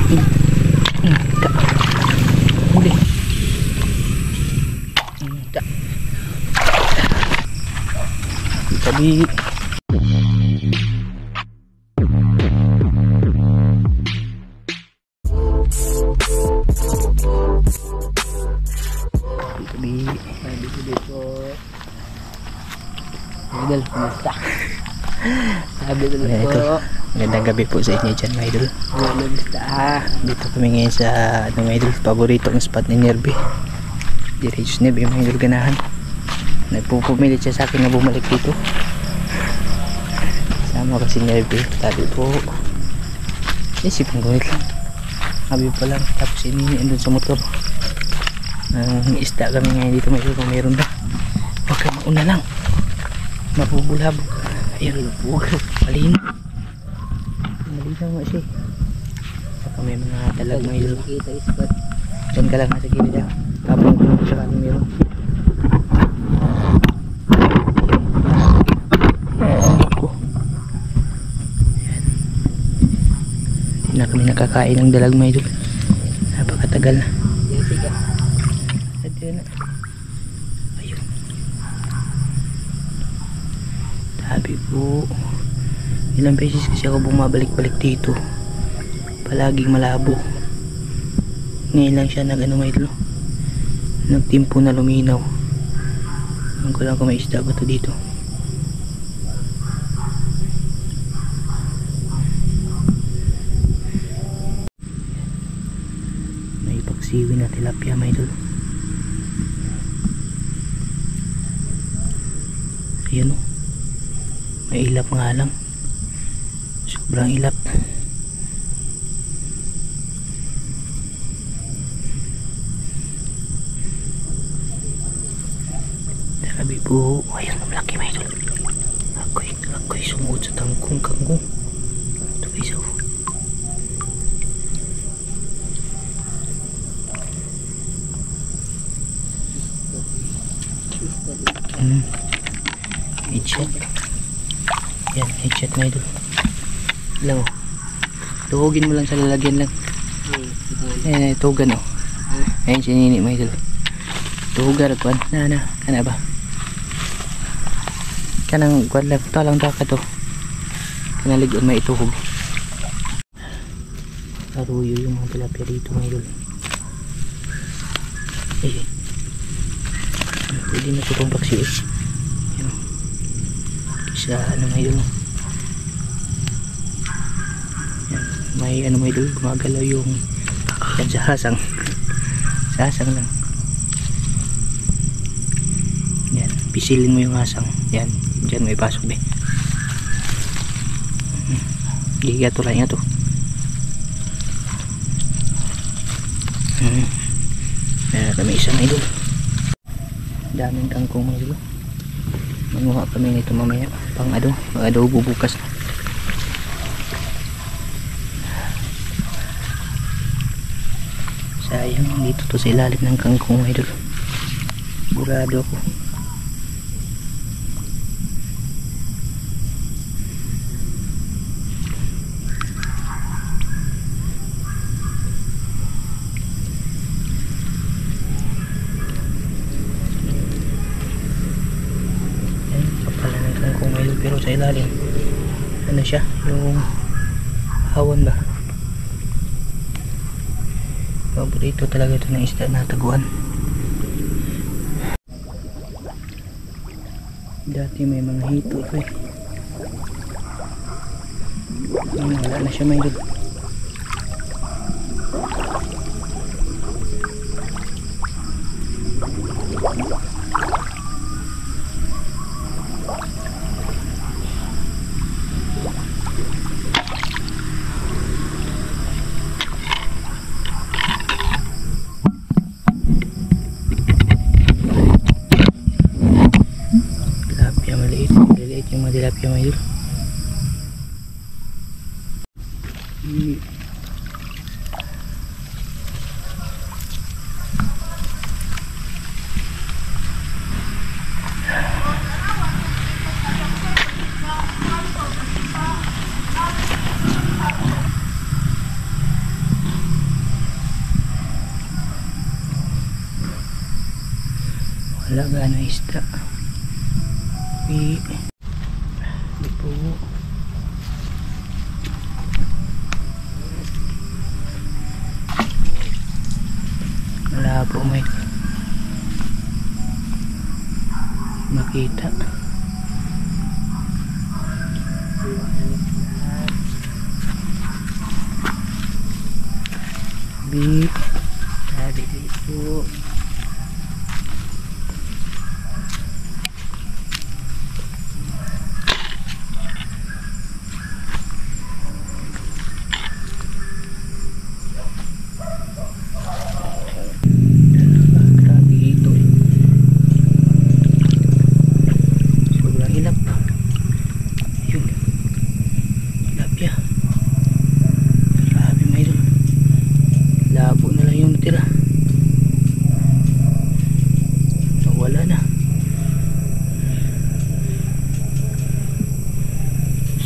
Huli. Tabi. Idol, kumusta? Sabi dito po. Magandang gabi po sa inyo dyan, mga idol. Dito kami ngayon sa mga idol, paboritong spot ni Nerby. Diretso Nerby, mga idol, ganahan. Nagpupumilit siya sa akin na bumalik dito. Sama kasi Nerby. Sabi po, isipin ko lang. Sabi pa lang, tapos ininiin dun sa motor. Isda kami ngayon dito, mga idol, kung meron ba. Huwag ka mauna lang. Mabubulabog. Ayun, malinaw. Malinaw nga siya. Saka may mga talag mga idol. Diyan ka lang sa gilid. Habang ko lang sa kanin meron. Hindi na kami nakakain ng dalag mga idol. Napakatagal na. Ayun. Sabi po, ilang beses kasi ako bumabalik-balik dito, palaging malabo. Ngayon lang siya nagtimpo na luminaw. Ang ko lang kung may isda ba to dito. May pagsiwi na tilapia, may idol. Ayan o, may ilap nga lang, sobrang ilap. Sabi po, ayun, malaki may idol. Ako'y sumuot sa tangkong kangkong. Ito guys, oh. Headshot. Yan, headshot na idol. Alam mo, tuhugin mo lang sa lalagyan lang. Ayan, tugan o. Ayan, sinini mo idol. Tuhugar, kuwan. Kana ba? Kanang kuwan lang, talang taka to. Kanaligon may ituhog. Aruyo yung mga tilapia dito mga idol. Pwede na ito pang paksi eh. Sa ano mga idol, yan, may ano mga idol, gumagalaw yung yan sa hasang lang. Yan, pisilin mo yung hasang yan, dyan may pasok be. Gigatulay nga to. Kami isang idol, daming kangkong mga idol. Manguha kami nito mamaya pang adobo bukas. Sayang dito to sa ilalim ng kangkong idol. Sigurado ako. Pero sa ilalim ano siya, yung hawan ba, paborito talaga ito ng isda na taguan. Dati may mga hito ito eh. Wala na siya may idol. Tilapia mga idol. Alaga na isda. Di po. Malabo may makita. Di tadi dito.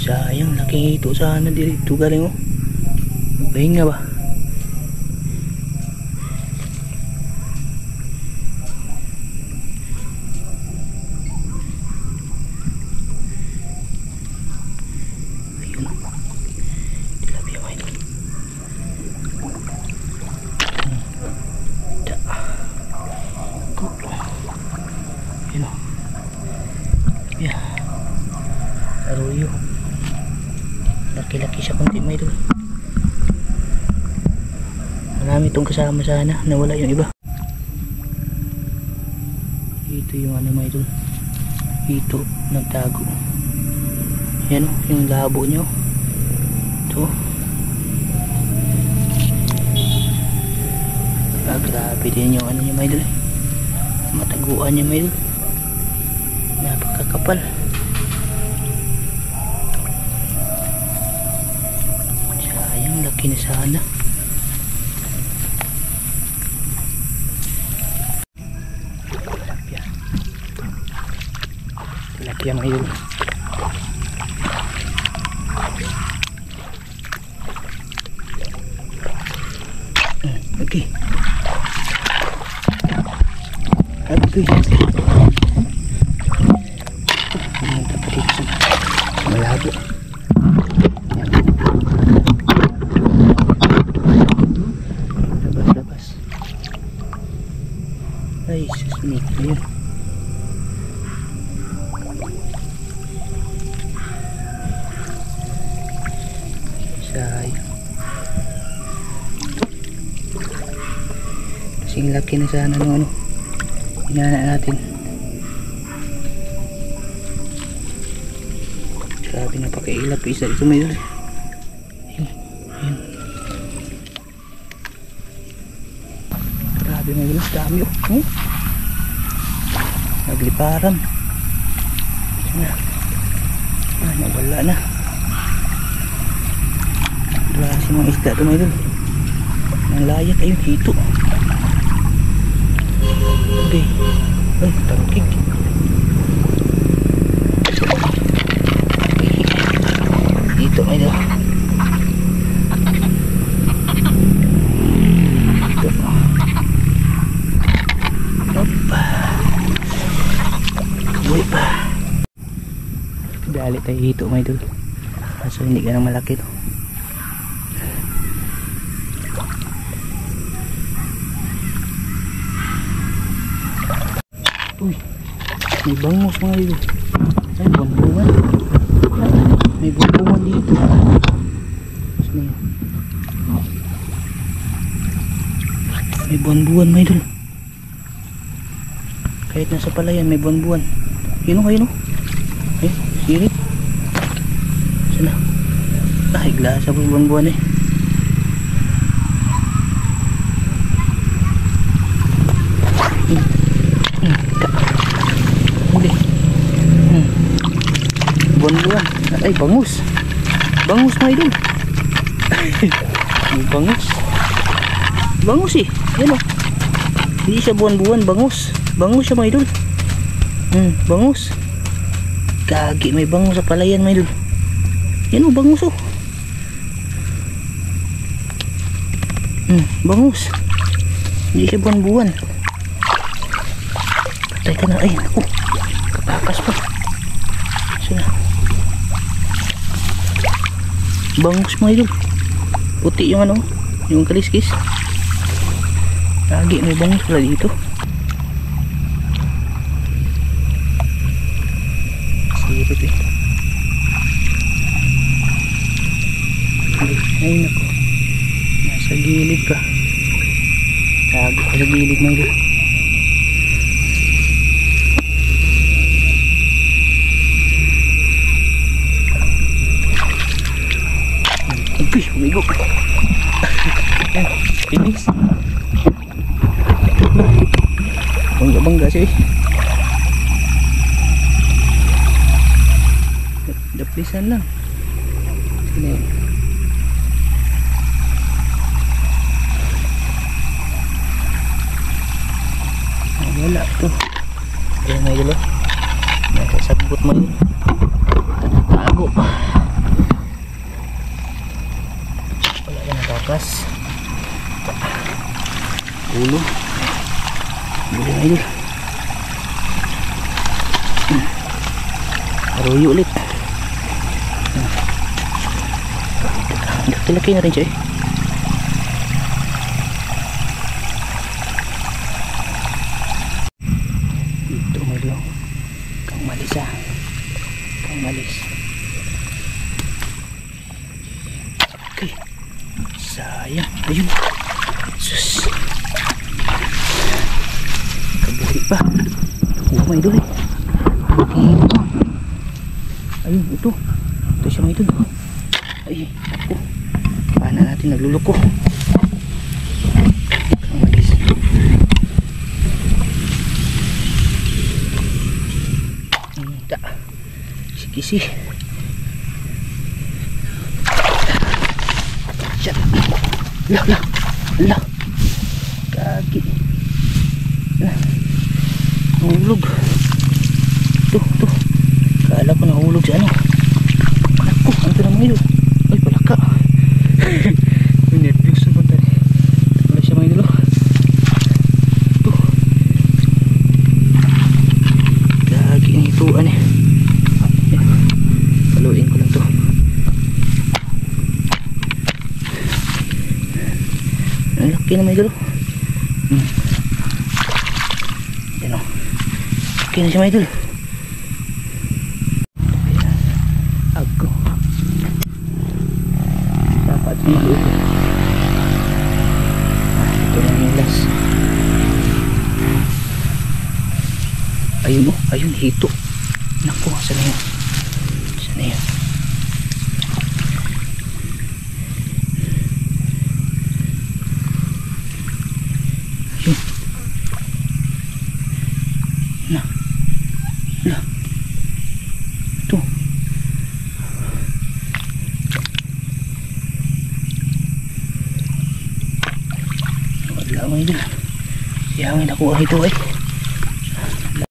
Sayang, laking hito sana dito galing oh. Magpahinga ba? Ayun oh. Tilapia ba ito? Ayun oh. Tilapia. Aruyo. Laki-laki siya kunti may idol. Marami itong kasama sana. Nawala yung iba. Ito yung ano may idol. Ito nagtago. Yan o. Yung labo nyo. Ito. Grabe din yung ano nyo may idol. Mataguan nyo may idol. Napakakapal. Laki na sana. Tilapia. Tilapia mga yun. Okay. Okay. Pumunta pa dito sa malabo. Ay, susmik na yun. Sayang. Kasing laki na sana ng ano. Inana natin. Grabe na pakiilap isa ito may dali. Ayun. Ayun. Grabe may dali. Dami oh. Nagliparan. Nawala na. Klase mga isda ito mga idol. Ang layat ayun, hito. Okay. Ay, tarukig. Dito mga idol. Dito. Opa. Uy pa. Dali tayo hito mga idol. Kaso hindi ganang malaki to. Uy, may bangus mga idol. Ay, buwan-buwan. May buwan-buwan dito. May buwan-buwan mga idol. Kahit nasa palayan may buwan-buwan. Yun o, ayun o. Ayun, sirit. Sana. Ay, glasa po buwan-buwan eh. Buwan-buwan. Ay, bangus. Bangus na idol. Bangus. Bangus eh. Yan o. Hindi siya buwan-buwan. Bangus. Bangus siya mga idol. Bangus. Gagi, may bangus sa palayan mga idol. Yan o, bangus o. Bangus. Hindi siya buwan-buwan. patay ka na. Ay naku, katakas pa. Saan na? Bangus mga idol. Puti yung ano, yung kaliskis. Lagi may bangus pala dito. Sirip eh. Ay naku, nasa gilid ka. Tago ka sa gilid mga idol. Uy, umigo. Ayan, pinis. Bangga-bangga siya eh. Daplisan lang. Sini. Wala to. Ayan na yun. Nasa sagbot mo yun. Tago. Wala ka natakas. Ulo. Buli na yun. Aruyo ulit. Laki-laki na rin siya eh. Dito may lang. Kang malis ah. Kang malis. Okay. Sayang. Ayun. Sus. Kabuhi pa. Oh may idol eh. Ito. Ayun ito. Ito siya mga idol. Ay ako. Paano natin nagluloko. Kang malis. Hindi. Kisi. Siya. Lah, lah. Lah. Kaki. Lah. Nahulog. Tuh, tuh. Kala ko nahulog sa ano. Naku, ang ito naman ilo. Ay, palaka. Nervous na punta rin. Wala siya mga ilo. Tuh. Kaki ang hituan eh. Paluin ko lang to. Ang laki na may idol. Yan o. Laki na siya may idol. Agko. Dapat mga ito. Ito na yung last. Ayun o. Ayun hito. Naku. Saan na yun? Saan na yun? Na. La. Ito. Wala mo yun. Siyangin ako ito eh. La.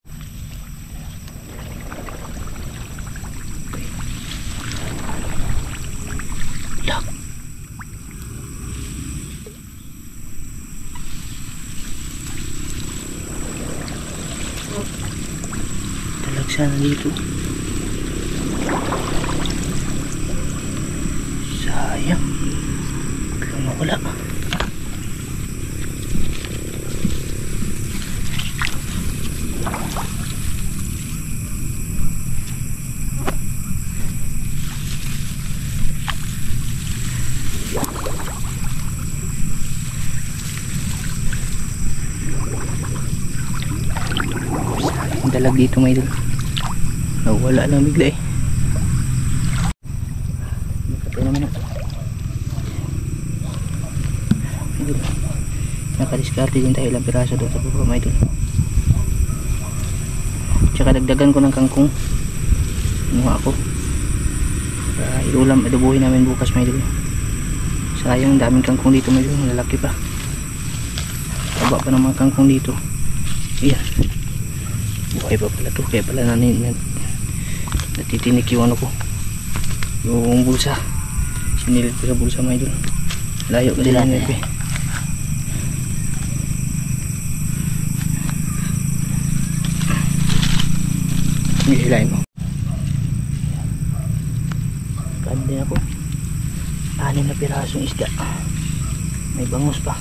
Talagsan dito. Sayang. Biglang nawala. Sayang dalag dito may idol. Nawala lang bigla eh. Nakatay naman ako. Nakadiskarte din tayo ilang piraso doon sa baba mga idol. Tsaka dagdagan ko ng kangkong. Inuha ako. Para ilulam, adobuhin namin bukas mga idol. Sayang daming kangkong dito mga idol. Malalaki pa. Taba pa ng mga kangkong dito. Ayan. Buhay pa pala to. Kaya pala natitinik yung ano ko, yung bulsa. Sinilid ko sa bulsa mga idol. Layo kasi lang yun eh. Hilahin mo. Kain din ako. 6 na pirasong isda. May bangus pa.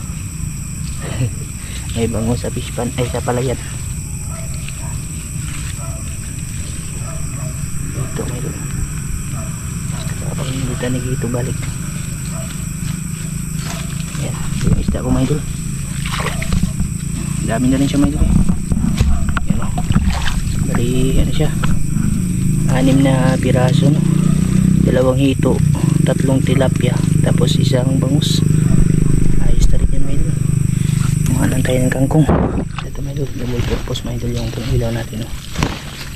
May bangus sa fish pan, ay sa palayan. Dito may doon. Kapag dito na dito balik. Yan, yung isda ko may doon. Dami na rin siya may doon. Yan o. Bali ano siya, 6 na piraso, no? 2 hito, 3 tilapia, tapos 1 bangus. Ayos na rin yan may doon. Muhanan tayo ng kangkong. Ito may doon, double purpose may doon yung pang-ilaw natin, no?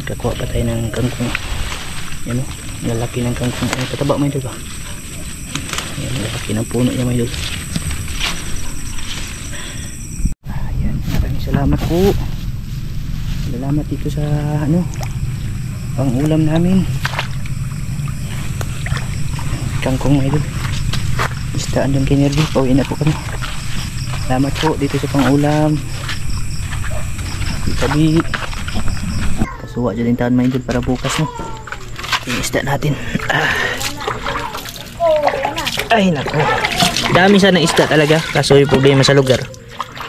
Nagkakuha pa tayo ng kangkong. Yan o, lalaki ng kangkong. Ay, pataba may doon ba? Yan, lalaki ng puno niya may doon. Ayan, maraming salamat po. Salamat dito sa ano, pang ulam namin. Kangkong may doon. Istaan doon kay Nerdy. Pauwi na po kami. Salamat po dito sa pang ulam. Tabi. Kasuwa dyan yung taon may doon para bukas, no? Yung isda natin. Ay nako. Dami sana isda talaga. Kaso yung problema sa lugar,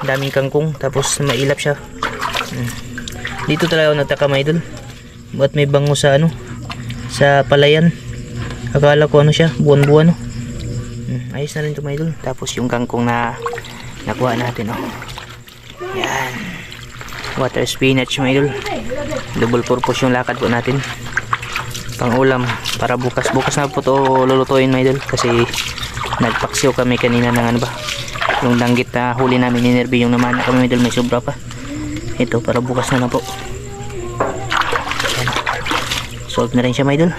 daming kangkong. Tapos mailap siya. Dito talaga ako nagtaka may doon. Ba't may bango sa ano, sa palayan? Akala ko ano siya, buwan-buwan, no? Ayos na rin ito may idol. Tapos yung kangkong na nakuha natin, oh. Yan, water spinach may idol. Double purpose yung lakad po natin, pang ulam para bukas na po ito lulutuin may idol. Kasi nagpaksiw kami kanina ng ano ba, yung danggit na huli namin ni Nerby, yung namana kami may idol, may sobra pa. Ito para bukas na po. Yan. Solve na rin siya may idol.